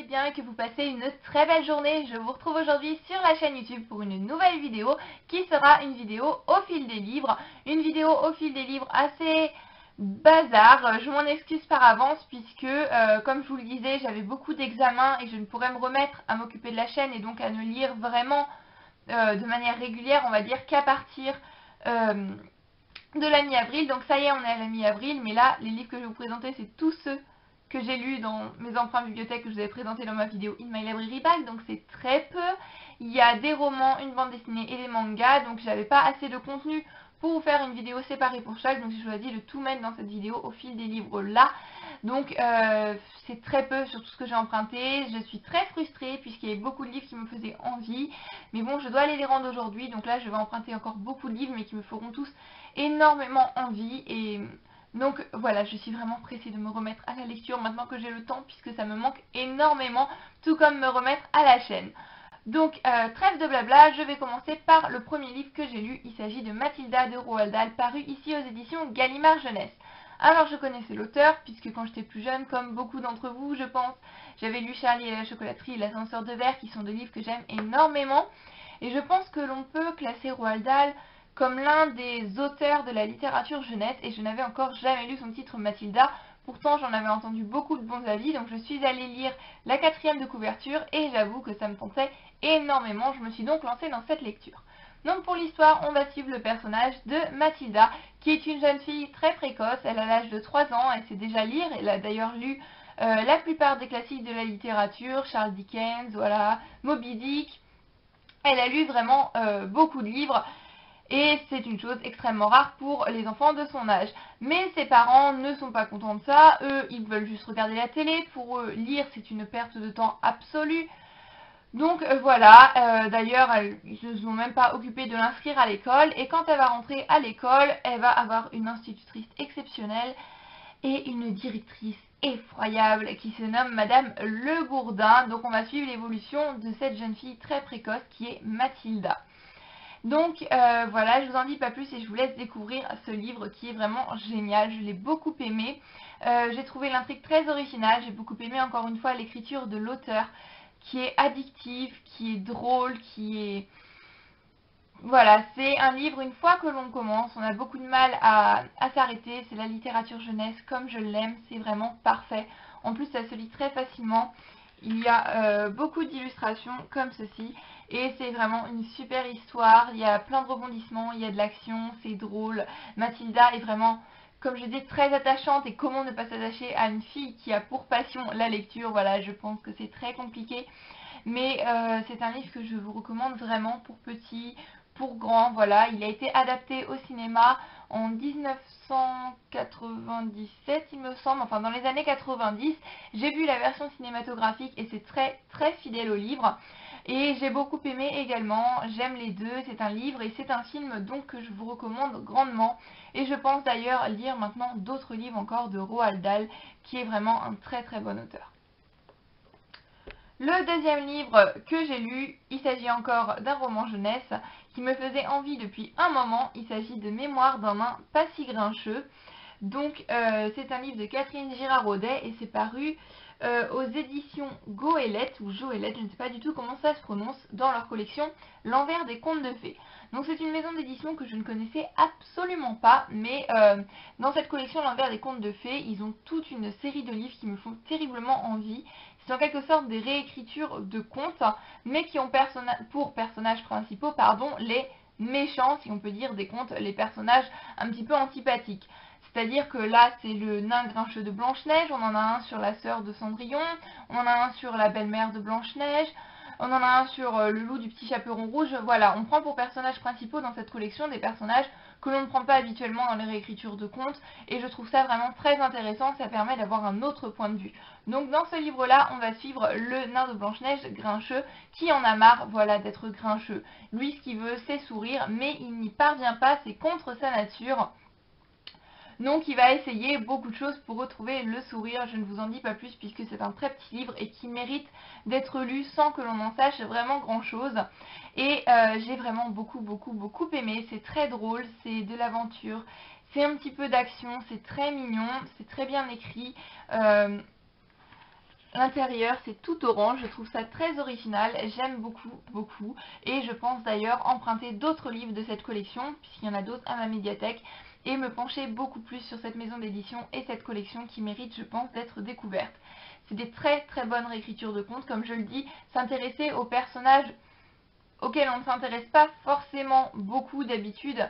bien et que vous passez une très belle journée. Je vous retrouve aujourd'hui sur la chaîne YouTube pour une nouvelle vidéo qui sera une vidéo au fil des livres. Une vidéo au fil des livres assez bazar. Je m'en excuse par avance puisque, comme je vous le disais, j'avais beaucoup d'examens et je ne pourrais me remettre à m'occuper de la chaîne et donc à ne lire vraiment de manière régulière, on va dire, qu'à partir de la mi-avril. Donc ça y est, on est à la mi-avril, mais là, les livres que je vais vous présenter, c'est tous ceux que j'ai lus dans mes emprunts bibliothèques que je vous avais présenté dans ma vidéo In My Library Bag, donc c'est très peu. Il y a des romans, une bande dessinée et des mangas, donc j'avais pas assez de contenu pour vous faire une vidéo séparée pour chaque, donc j'ai choisi de tout mettre dans cette vidéo au fil des livres là. Donc c'est très peu sur tout ce que j'ai emprunté. Je suis très frustrée puisqu'il y avait beaucoup de livres qui me faisaient envie, mais bon, je dois aller les rendre aujourd'hui, donc là je vais emprunter encore beaucoup de livres mais qui me feront tous énormément envie. Et donc voilà, je suis vraiment pressée de me remettre à la lecture maintenant que j'ai le temps puisque ça me manque énormément, tout comme me remettre à la chaîne. Donc trêve de blabla, je vais commencer par le premier livre que j'ai lu. Il s'agit de Mathilda de Roald Dahl, paru ici aux éditions Gallimard Jeunesse. Alors je connaissais l'auteur puisque quand j'étais plus jeune, comme beaucoup d'entre vous je pense, j'avais lu Charlie et la chocolaterie et l'ascenseur de verre qui sont deux livres que j'aime énormément. Et je pense que l'on peut classer Roald Dahl comme l'un des auteurs de la littérature jeunesse, et je n'avais encore jamais lu son titre Mathilda. Pourtant j'en avais entendu beaucoup de bons avis, donc je suis allée lire la 4e de couverture et j'avoue que ça me tentait énormément. Je me suis donc lancée dans cette lecture. Donc pour l'histoire, on va suivre le personnage de Mathilda, qui est une jeune fille très précoce. Elle a l'âge de 3 ans, elle sait déjà lire, elle a d'ailleurs lu la plupart des classiques de la littérature, Charles Dickens, voilà, Moby Dick. Elle a lu vraiment beaucoup de livres. Et c'est une chose extrêmement rare pour les enfants de son âge. Mais ses parents ne sont pas contents de ça. Eux, ils veulent juste regarder la télé. Pour eux, lire, c'est une perte de temps absolue. Donc voilà, d'ailleurs, ils ne se sont même pas occupés de l'inscrire à l'école. Et quand elle va rentrer à l'école, elle va avoir une institutrice exceptionnelle et une directrice effroyable qui se nomme Madame Le Gourdin. Donc on va suivre l'évolution de cette jeune fille très précoce qui est Mathilda. Donc voilà, je vous en dis pas plus et je vous laisse découvrir ce livre qui est vraiment génial. Je l'ai beaucoup aimé. J'ai trouvé l'intrigue très originale. J'ai beaucoup aimé encore une fois l'écriture de l'auteur qui est addictive, qui est drôle, qui est... Voilà, c'est un livre, une fois que l'on commence, on a beaucoup de mal à s'arrêter. C'est la littérature jeunesse comme je l'aime, c'est vraiment parfait. En plus, ça se lit très facilement. Il y a beaucoup d'illustrations comme ceci. Et c'est vraiment une super histoire. Il y a plein de rebondissements, il y a de l'action, c'est drôle. Mathilda est vraiment, comme je dis, très attachante. Et comment ne pas s'attacher à une fille qui a pour passion la lecture? Voilà, je pense que c'est très compliqué. Mais c'est un livre que je vous recommande vraiment pour petits, pour grands. Voilà, il a été adapté au cinéma en 1997, il me semble, enfin dans les années 90. J'ai vu la version cinématographique et c'est très très fidèle au livre. Et j'ai beaucoup aimé également, j'aime les deux, c'est un livre et c'est un film donc que je vous recommande grandement. Et je pense d'ailleurs lire maintenant d'autres livres encore de Roald Dahl, qui est vraiment un très très bon auteur. Le deuxième livre que j'ai lu, il s'agit encore d'un roman jeunesse qui me faisait envie depuis un moment. Il s'agit de Mémoires d'un nain pas si grincheux. Donc c'est un livre de Catherine Girard-Audet et c'est paru aux éditions Goélette ou Joëlette, je ne sais pas du tout comment ça se prononce, dans leur collection L'Envers des Contes de Fées. Donc c'est une maison d'édition que je ne connaissais absolument pas, mais dans cette collection L'Envers des Contes de Fées, ils ont toute une série de livres qui me font terriblement envie. C'est en quelque sorte des réécritures de contes, mais qui ont pour personnages principaux, les méchants, si on peut dire, des contes, les personnages un petit peu antipathiques. C'est-à-dire que là, c'est le nain grincheux de Blanche-Neige, on en a un sur la sœur de Cendrillon, on en a un sur la belle-mère de Blanche-Neige, on en a un sur le loup du petit chaperon rouge. Voilà, on prend pour personnages principaux dans cette collection des personnages que l'on ne prend pas habituellement dans les réécritures de contes, et je trouve ça vraiment très intéressant, ça permet d'avoir un autre point de vue. Donc dans ce livre-là, on va suivre le nain de Blanche-Neige grincheux, qui en a marre, voilà, d'être grincheux. Lui, ce qu'il veut, c'est sourire, mais il n'y parvient pas, c'est contre sa nature. Donc il va essayer beaucoup de choses pour retrouver le sourire. Je ne vous en dis pas plus puisque c'est un très petit livre et qui mérite d'être lu sans que l'on en sache vraiment grand chose. Et j'ai vraiment beaucoup aimé. C'est très drôle, c'est de l'aventure, c'est un petit peu d'action, c'est très mignon, c'est très bien écrit. L'intérieur c'est tout orange, je trouve ça très original, j'aime beaucoup et je pense d'ailleurs emprunter d'autres livres de cette collection puisqu'il y en a d'autres à ma médiathèque et me pencher beaucoup plus sur cette maison d'édition et cette collection qui mérite je pense d'être découverte. C'est des très bonnes réécritures de contes, comme je le dis, s'intéresser aux personnages auxquels on ne s'intéresse pas forcément beaucoup d'habitude,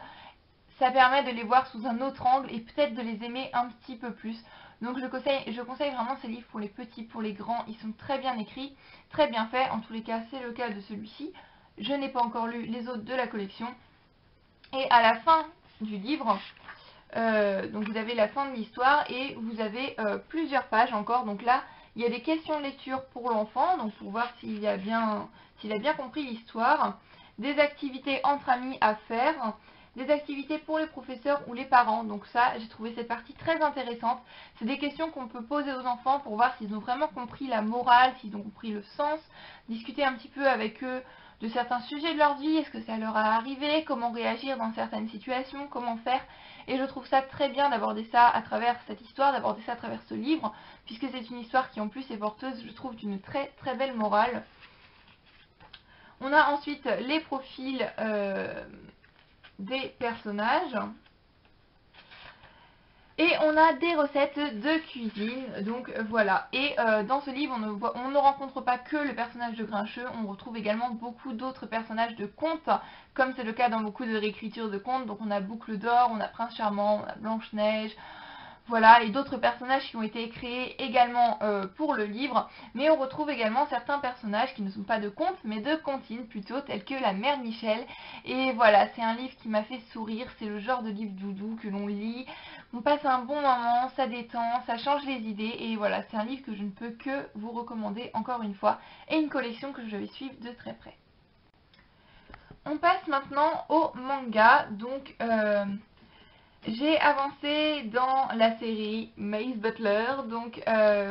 ça permet de les voir sous un autre angle et peut-être de les aimer un petit peu plus. Donc je conseille vraiment ces livres pour les petits, pour les grands. Ils sont très bien écrits, très bien faits. En tous les cas, c'est le cas de celui-ci. Je n'ai pas encore lu les autres de la collection. Et à la fin du livre, donc vous avez la fin de l'histoire et vous avez plusieurs pages encore. Donc là, il y a des questions de lecture pour l'enfant, donc pour voir s'il a bien compris l'histoire. Des activités entre amis à faire. Des activités pour les professeurs ou les parents. Donc ça, j'ai trouvé cette partie très intéressante. C'est des questions qu'on peut poser aux enfants pour voir s'ils ont vraiment compris la morale, s'ils ont compris le sens. Discuter un petit peu avec eux de certains sujets de leur vie. Est-ce que ça leur est arrivé? Comment réagir dans certaines situations? Comment faire? Et je trouve ça très bien d'aborder ça à travers cette histoire, d'aborder ça à travers ce livre, puisque c'est une histoire qui en plus est porteuse, je trouve, d'une très belle morale. On a ensuite les profils des personnages. Et on a des recettes de cuisine, donc voilà. Et dans ce livre, on ne rencontre pas que le personnage de Grincheux, on retrouve également beaucoup d'autres personnages de contes, comme c'est le cas dans beaucoup de réécritures de contes. Donc on a Boucle d'Or, on a Prince Charmant, on a Blanche-Neige, voilà, et d'autres personnages qui ont été créés également pour le livre, mais on retrouve également certains personnages qui ne sont pas de contes, mais de comptines plutôt, tels que la mère Michel. Et voilà, c'est un livre qui m'a fait sourire, c'est le genre de livre doudou que l'on lit, on passe un bon moment, ça détend, ça change les idées, et voilà, c'est un livre que je ne peux que vous recommander encore une fois, et une collection que je vais suivre de très près. On passe maintenant au manga, donc j'ai avancé dans la série Maze Butler, donc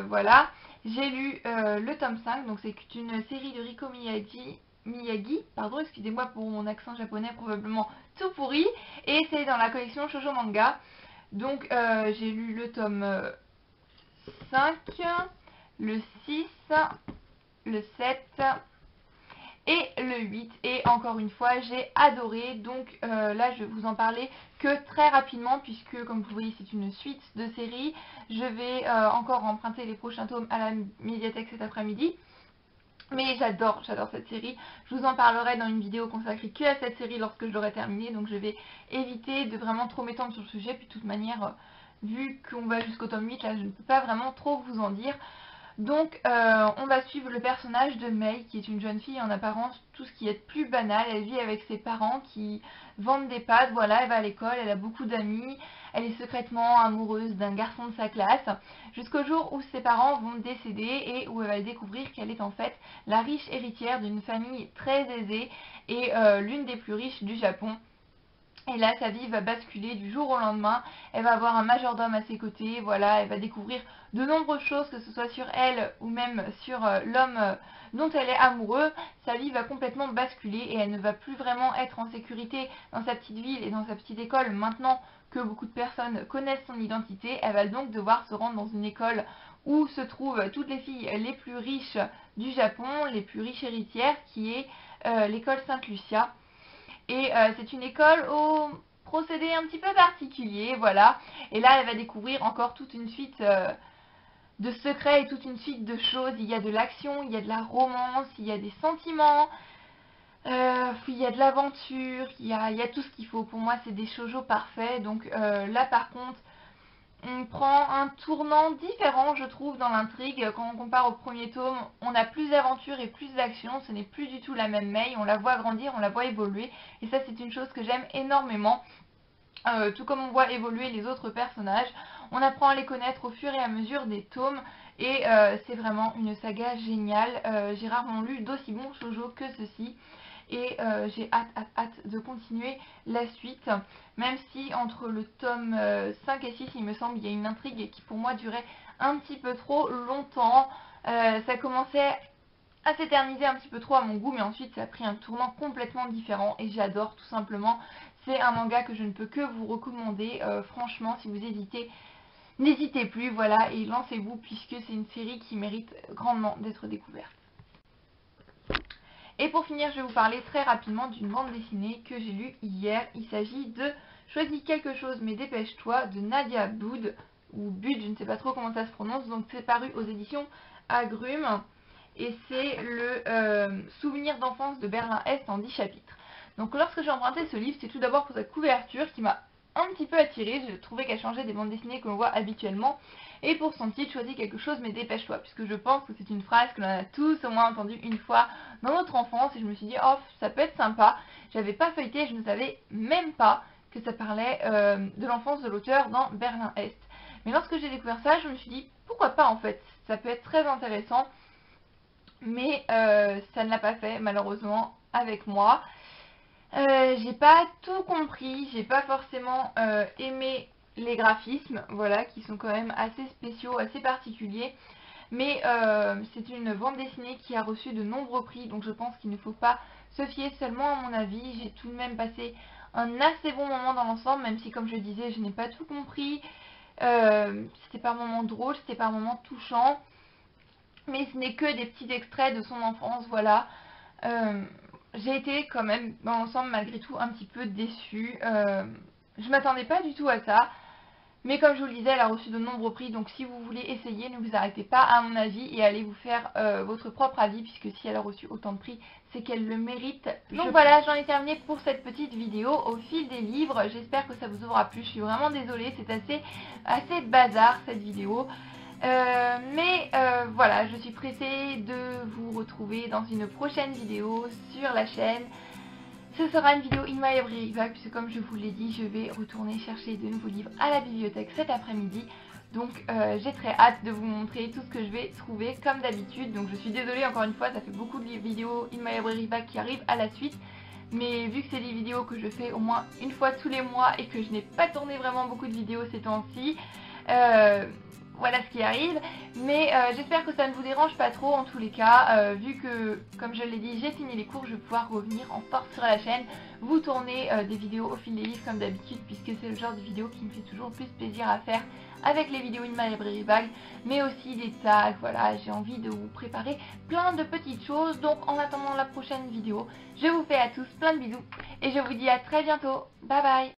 voilà, j'ai lu le tome 5, donc c'est une série de Riko Miyagi, pardon, excusez-moi pour mon accent japonais probablement tout pourri, et c'est dans la collection Shoujo Manga, donc j'ai lu le tome 5, le 6, le 7 et le 8, et encore une fois j'ai adoré. Donc là je vais vous en parler que très rapidement puisque comme vous voyez c'est une suite de séries. Je vais encore emprunter les prochains tomes à la médiathèque cet après-midi. Mais j'adore cette série. Je vous en parlerai dans une vidéo consacrée que à cette série lorsque je l'aurai terminée. Donc je vais éviter de vraiment trop m'étendre sur le sujet. Puis de toute manière, vu qu'on va jusqu'au tome 8, là je ne peux pas vraiment trop vous en dire. Donc on va suivre le personnage de Mei, qui est une jeune fille en apparence tout ce qui est de plus banal. Elle vit avec ses parents qui vendent des pâtes, voilà, elle va à l'école, elle a beaucoup d'amis, elle est secrètement amoureuse d'un garçon de sa classe, jusqu'au jour où ses parents vont décéder et où elle va découvrir qu'elle est en fait la riche héritière d'une famille très aisée et l'une des plus riches du Japon. Et là, sa vie va basculer du jour au lendemain. Elle va avoir un majordome à ses côtés. Voilà, elle va découvrir de nombreuses choses, que ce soit sur elle ou même sur l'homme dont elle est amoureuse. Sa vie va complètement basculer et elle ne va plus vraiment être en sécurité dans sa petite ville et dans sa petite école. Maintenant que beaucoup de personnes connaissent son identité, elle va donc devoir se rendre dans une école où se trouvent toutes les filles les plus riches du Japon, les plus riches héritières, qui est l'école Sainte-Lucia. Et c'est une école au procédé un petit peu particulier, voilà. Et là, elle va découvrir encore toute une suite de secrets et toute une suite de choses. Il y a de l'action, il y a de la romance, il y a des sentiments, il y a de l'aventure, il y a tout ce qu'il faut. Pour moi, c'est des shoujo parfaits. Donc là, par contre, on prend un tournant différent, je trouve, dans l'intrigue. Quand on compare au premier tome, on a plus d'aventure et plus d'action. Ce n'est plus du tout la même Mei. On la voit grandir, on la voit évoluer. Et ça, c'est une chose que j'aime énormément. Tout comme on voit évoluer les autres personnages. On apprend à les connaître au fur et à mesure des tomes. Et c'est vraiment une saga géniale. J'ai rarement lu d'aussi bons shoujo que ceci. Et j'ai hâte de continuer la suite, même si entre le tome 5 et 6 il me semble il y a une intrigue qui pour moi durait un petit peu trop longtemps. Ça commençait à s'éterniser un petit peu trop à mon goût, mais ensuite ça a pris un tournant complètement différent et j'adore tout simplement. C'est un manga que je ne peux que vous recommander. Franchement, si vous hésitez n'hésitez plus, voilà, et lancez-vous puisque c'est une série qui mérite grandement d'être découverte. Et pour finir, je vais vous parler très rapidement d'une bande dessinée que j'ai lue hier. Il s'agit de Choisis quelque chose mais dépêche-toi de Nadia Boud, ou Bud, je ne sais pas trop comment ça se prononce. Donc c'est paru aux éditions Agrumes et c'est le souvenir d'enfance de Berlin-Est en 10 chapitres. Donc lorsque j'ai emprunté ce livre, c'est tout d'abord pour sa couverture qui m'a un petit peu attirée. Je trouvais qu'elle changeait des bandes dessinées que l'on voit habituellement. Et pour son titre, choisis quelque chose mais dépêche-toi, puisque je pense que c'est une phrase que l'on a tous au moins entendue une fois dans notre enfance, et je me suis dit, oh, ça peut être sympa. J'avais pas feuilleté, je ne savais même pas que ça parlait de l'enfance de l'auteur dans Berlin-Est. Mais lorsque j'ai découvert ça, je me suis dit, pourquoi pas en fait, ça peut être très intéressant, mais ça ne l'a pas fait malheureusement avec moi. J'ai pas tout compris, j'ai pas forcément aimé les graphismes, voilà, qui sont quand même assez spéciaux, assez particuliers. Mais c'est une bande dessinée qui a reçu de nombreux prix, donc je pense qu'il ne faut pas se fier seulement à mon avis. J'ai tout de même passé un assez bon moment dans l'ensemble, même si comme je disais, je n'ai pas tout compris. C'était par moments drôle, c'était par moments touchant. Mais ce n'est que des petits extraits de son enfance, voilà. J'ai été quand même dans l'ensemble malgré tout un petit peu déçue. Je m'attendais pas du tout à ça. Mais comme je vous le disais, elle a reçu de nombreux prix, donc si vous voulez essayer, ne vous arrêtez pas à mon avis et allez vous faire votre propre avis, puisque si elle a reçu autant de prix, c'est qu'elle le mérite. Donc voilà, j'en ai terminé pour cette petite vidéo au fil des livres. J'espère que ça vous aura plu. Je suis vraiment désolée, c'est assez bazar cette vidéo. Mais voilà, je suis pressée de vous retrouver dans une prochaine vidéo sur la chaîne. Ce sera une vidéo In My Library Bag, puisque comme je vous l'ai dit, je vais retourner chercher de nouveaux livres à la bibliothèque cet après-midi. Donc j'ai très hâte de vous montrer tout ce que je vais trouver comme d'habitude. Donc je suis désolée encore une fois, ça fait beaucoup de vidéos In My Library Bag qui arrivent à la suite. Mais vu que c'est des vidéos que je fais au moins une fois tous les mois et que je n'ai pas tourné vraiment beaucoup de vidéos ces temps-ci, voilà ce qui arrive. Mais j'espère que ça ne vous dérange pas trop en tous les cas, vu que, comme je l'ai dit, j'ai fini les cours, je vais pouvoir revenir en force sur la chaîne, vous tourner des vidéos au fil des livres comme d'habitude, puisque c'est le genre de vidéo qui me fait toujours plus plaisir à faire avec les vidéos In My Library Bag, mais aussi des tags. Voilà, j'ai envie de vous préparer plein de petites choses. Donc en attendant la prochaine vidéo, je vous fais à tous plein de bisous et je vous dis à très bientôt. Bye bye.